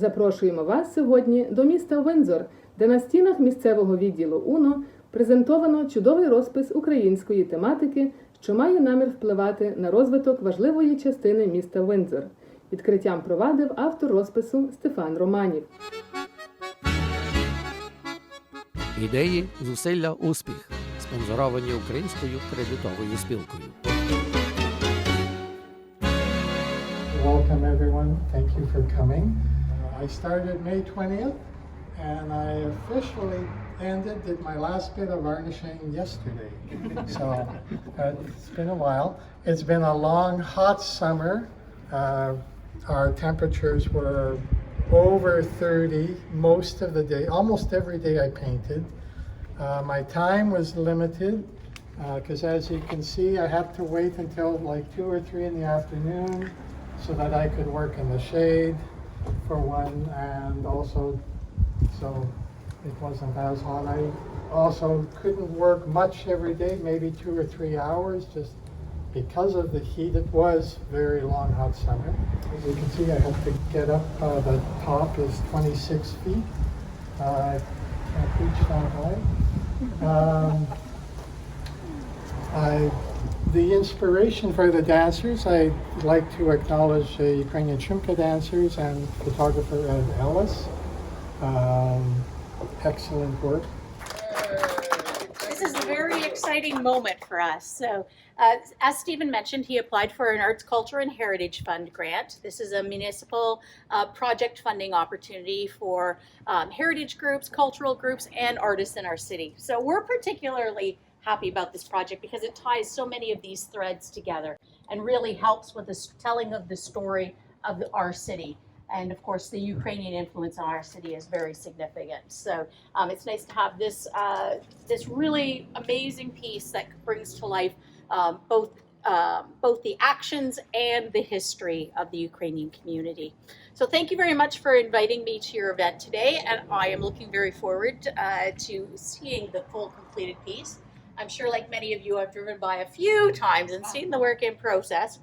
Запрошуємо вас сьогодні до міста Windsor, де на стінах місцевого відділу УНО презентовано чудовий розпис української тематики, що має намір впливати на розвиток важливої частини міста Windsor. Відкриттям провадив автор розпису Стефан Романів. Ідеї, зусилля, успіх. Спонсоровані Українською кредитовою спілкою. Welcome everyone. Thank you for coming. I started May 20th and I officially did my last bit of varnishing yesterday. So it's been a while. It's been a long, hot summer. Our temperatures were over 30 most of the day. Almost every day I painted. My time was limited because as you can see I had to wait until like 2 or 3 in the afternoon so that I could work in the shade for one, and also so it wasn't as hot. I also couldn't work much every day, maybe 2 or 3 hours, just because of the heat. It was very long, hot summer. As you can see, I have to get up. The top is 26 feet. I can't reach that high. The inspiration for the dancers, I'd like to acknowledge the Ukrainian Shumka dancers and photographer Ed Ellis. Excellent work. This is a very exciting moment for us. So, as Stephen mentioned, he applied for an Arts, Culture, and Heritage Fund grant. This is a municipal project funding opportunity for heritage groups, cultural groups, and artists in our city. So we're particularly happy about this project because it ties so many of these threads together and really helps with the telling of the story of our city. And of course, the Ukrainian influence on our city is very significant. So it's nice to have this really amazing piece that brings to life both the actions and the history of the Ukrainian community. So thank you very much for inviting me to your event today, and I am looking very forward to seeing the full completed piece. I'm sure, like many of you, I've driven by a few times and seen the work in process.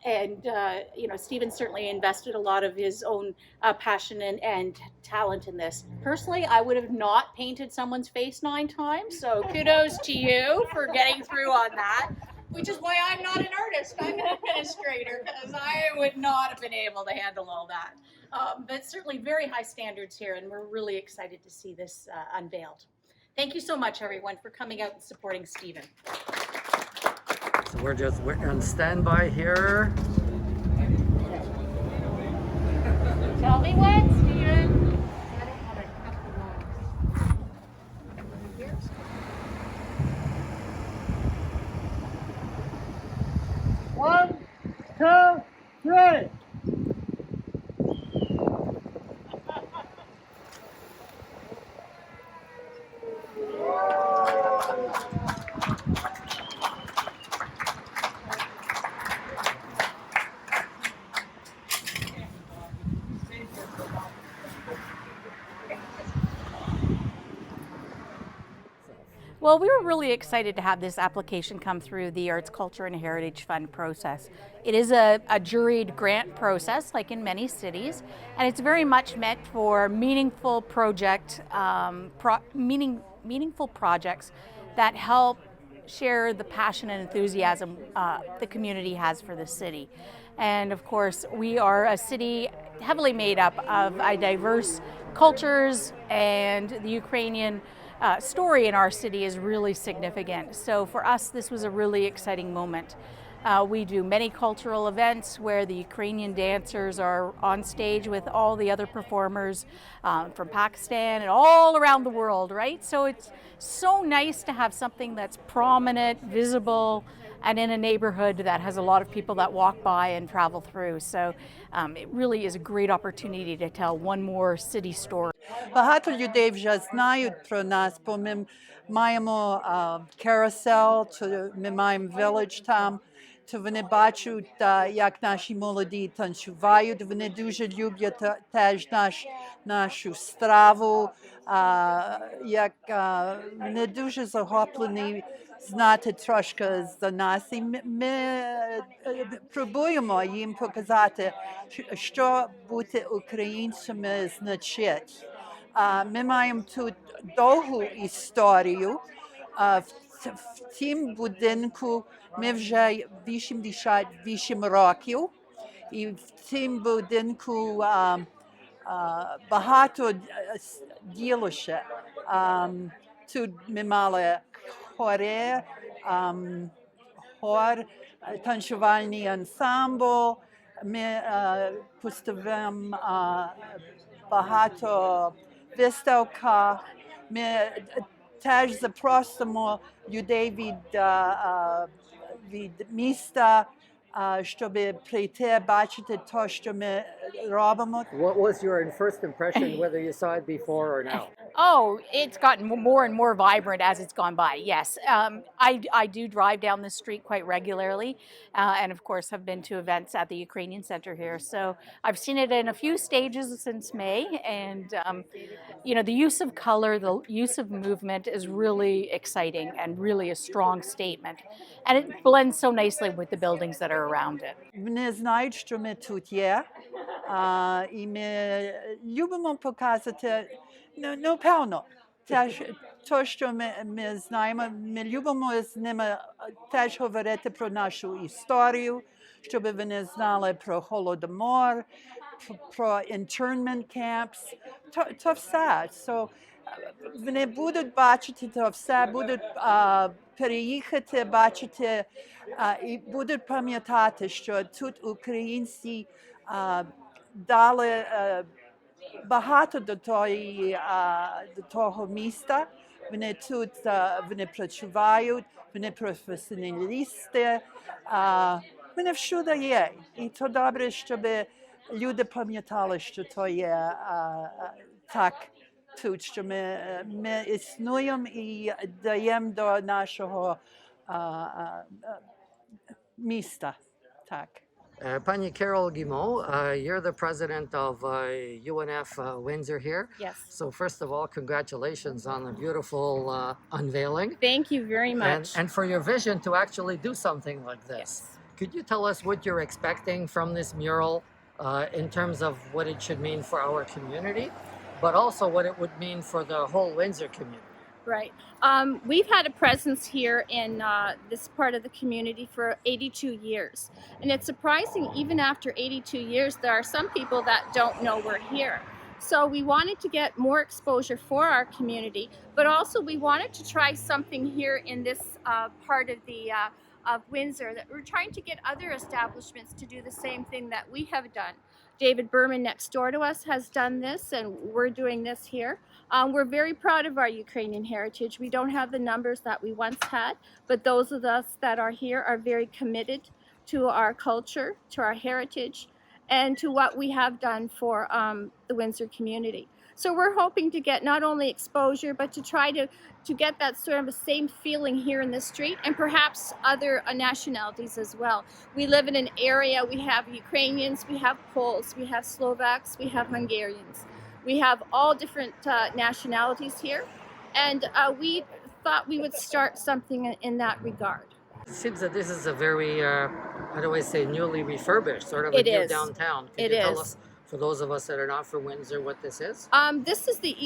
You know, Stephen certainly invested a lot of his own passion and talent in this. Personally, I would have not painted someone's face 9 times, so kudos to you for getting through on that, which is why I'm not an artist. I'm an administrator, because I would not have been able to handle all that. But certainly very high standards here, and we're really excited to see this unveiled. Thank you so much, everyone, for coming out and supporting Stephen. So we're on standby here. Tell me when, Stephen. One, two, three. Well, we were really excited to have this application come through the Arts, Culture, and Heritage Fund process. It is a juried grant process, like in many cities, and it's very much meant for meaningful projects that help share the passion and enthusiasm the community has for the city. And of course, we are a city heavily made up of diverse cultures, and the Ukrainian story in our city is really significant. So for us, this was a really exciting moment. We do many cultural events where the Ukrainian dancers are on stage with all the other performers from Pakistan and all around the world, right? So it's so nice to have something that's prominent, visible, and in a neighborhood that has a lot of people that walk by and travel through. So it really is a great opportunity to tell one more city story. Багато людей вже знають про нас, бо ми маємо carousel, ми маємо village там, то вони бачать, як наші молоді танцюють, вони дуже люблять теж нашу страву, як вони дуже захоплені знати трошки за нас, і ми пробуємо їм показати, що бути українцями значить. Ми маємо тут довгу історію. В цім будинку ми вже 88 років, і в цім будинку багато ділося. Тут ми мали хор, танцювальний ансамбл, ми поставимо багато виставках, ми теж запросимо людей від міста, щоб прийти, бачити те, що ми робимо. What was your first impression, whether you saw it before or now? Oh, it's gotten more and more vibrant as it's gone by. Yes, I do drive down the street quite regularly, and of course have been to events at the Ukrainian Center here. So I've seen it in a few stages since May, and you know, the use of color, the use of movement is really exciting and really a strong statement, and it blends so nicely with the buildings that are around it. Вони знають, що ми тут є, і ми любимо показати, ну, певно, те, що ми знаємо, ми любимо з ними теж говорити про нашу історію, щоб вони знали про Голодомор, про internment camps, то все. So, вони будуть бачити то все, будуть переїхати, бачити, і будуть пам'ятати, що тут українці дали багато до того міста. Вони тут вони працюють, вони професіоналісти, вони всюди є. І то добре, щоб люди пам'ятали, що то є так тут, що ми існуємо і даємо до нашого міста. Так. Pani Carol Guimond, you're the president of UNF Windsor here. Yes. So first of all, congratulations on the beautiful unveiling. Thank you very much. And for your vision to actually do something like this. Yes. Could you tell us what you're expecting from this mural in terms of what it should mean for our community, but also what it would mean for the whole Windsor community? Right. We've had a presence here in this part of the community for 82 years. And it's surprising, even after 82 years, there are some people that don't know we're here. So we wanted to get more exposure for our community, but also we wanted to try something here in this part of the of Windsor, that we're trying to get other establishments to do the same thing that we have done. David Berman next door to us has done this, and we're doing this here. We're very proud of our Ukrainian heritage. We don't have the numbers that we once had, but those of us that are here are very committed to our culture, to our heritage, and to what we have done for the Windsor community. So we're hoping to get not only exposure, but to try to get that sort of the same feeling here in the street, and perhaps other nationalities as well. We live in an area, we have Ukrainians, we have Poles, we have Slovaks, we have Hungarians. We have all different nationalities here, and we thought we would start something in that regard. It seems that this is a very, how do I say, newly refurbished, sort of a It new is. downtown. Could It you tell is. us, for those of us that are not from Windsor, what this is? This is the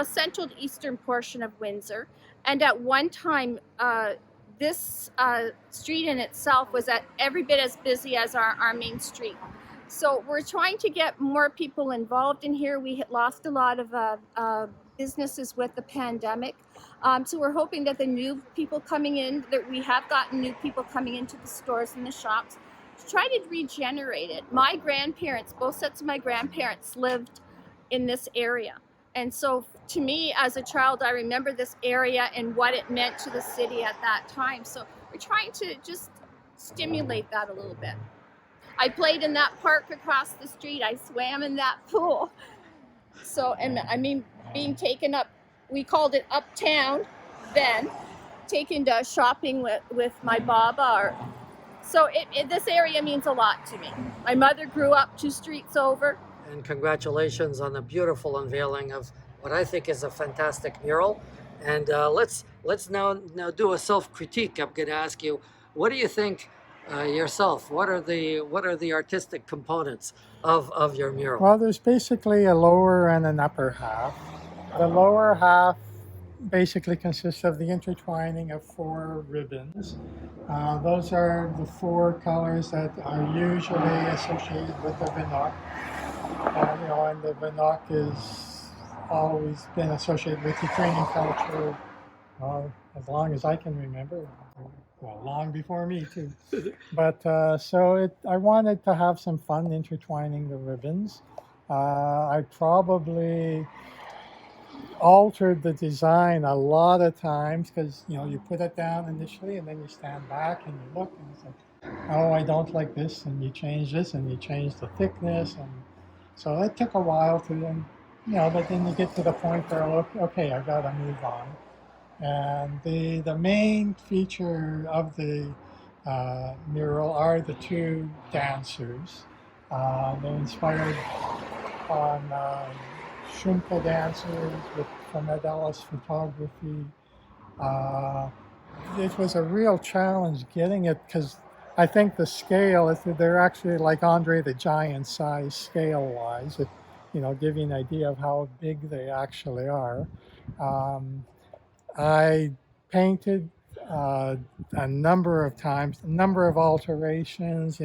central eastern portion of Windsor, and at one time, this street in itself was every bit as busy as our main street. So we're trying to get more people involved in here. We had lost a lot of businesses with the pandemic. So we're hoping that the new people coming in, that we have gotten new people coming into the stores and the shops, to try to regenerate it. My grandparents, both sets of my grandparents lived in this area. And so to me, as a child, I remember this area and what it meant to the city at that time. So we're trying to just stimulate that a little bit. I played in that park across the street. I swam in that pool. So, and I mean, being taken up, we called it uptown then, taken to shopping with my baba. So this area means a lot to me. My mother grew up 2 streets over. And congratulations on the beautiful unveiling of what I think is a fantastic mural. And let's now do a self-critique. I'm going to ask you, what do you think yourself? What are the artistic components of your mural? Well, there's basically a lower and an upper half. The lower half basically consists of the intertwining of 4 ribbons. Those are the 4 colors that are usually associated with the Vinok. And the Vinok has always been associated with Ukrainian culture as long as I can remember. Well, long before me too. But I wanted to have some fun intertwining the ribbons. I probably altered the design a lot of times because you put it down initially and then you stand back and you look and it's like, oh, I don't like this, and you change this and you change the thickness, and so it took a while to then but then you get to the point where okay, I gotta move on. And the main feature of the mural are the 2 dancers. They're inspired on Shumka dancers from Adalis photography. It was a real challenge getting it because I think the scale, they're actually like Andre the Giant size scale-wise, give you an idea of how big they actually are. I painted a number of times, a number of alterations,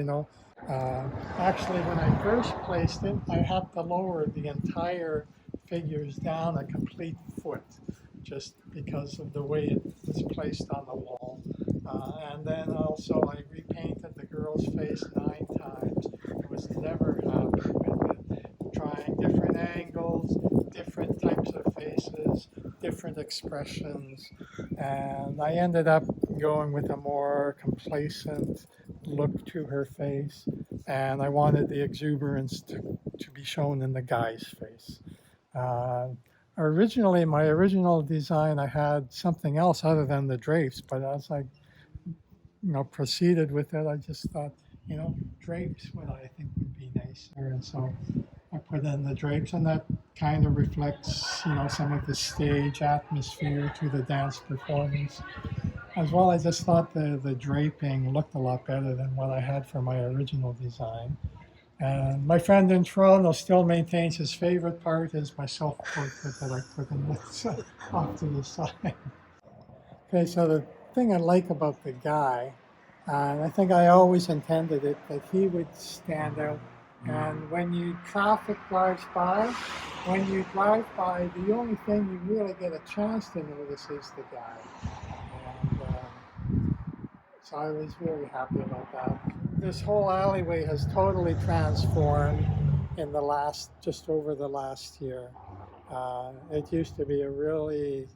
Actually, when I first placed it, I had to lower the entire figures down a complete foot, just because of the way it was placed on the wall. And then also I repainted the girl's face 9 times. I was never happy with it. Trying different angles, different types of faces, different expressions. And I ended up going with a more complacent look to her face. And I wanted the exuberance to be shown in the guy's face. Originally, my original design, I had something else other than the drapes, but as I proceeded with it, I just thought, drapes I think would be nicer. And so I put in the drapes, and that kind of reflects, some of the stage atmosphere to the dance performance. As well, I just thought the draping looked a lot better than what I had for my original design. And my friend in Toronto still maintains his favorite part is my self-portrait that I put in off to the side. Okay, so the thing I like about the guy, and I think I always intended it, that he would stand out. And when traffic drives by, the only thing you really get a chance to notice is the guy. And so I was very happy about that. This whole alleyway has totally transformed in just over the last year. It used to be a really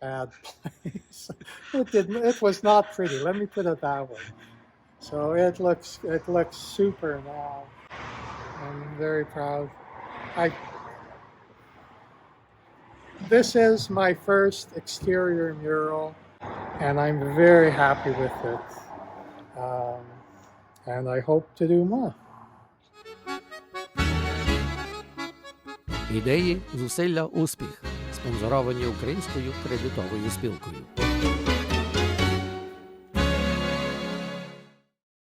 bad place. It was not pretty, let me put it that way. So it looks super now. I'm very proud. This is my first exterior mural, and I'm very happy with it. And I hope to do more. Ідеї, зусилля, успіх. Спонсоровані Українською кредитовою спілкою.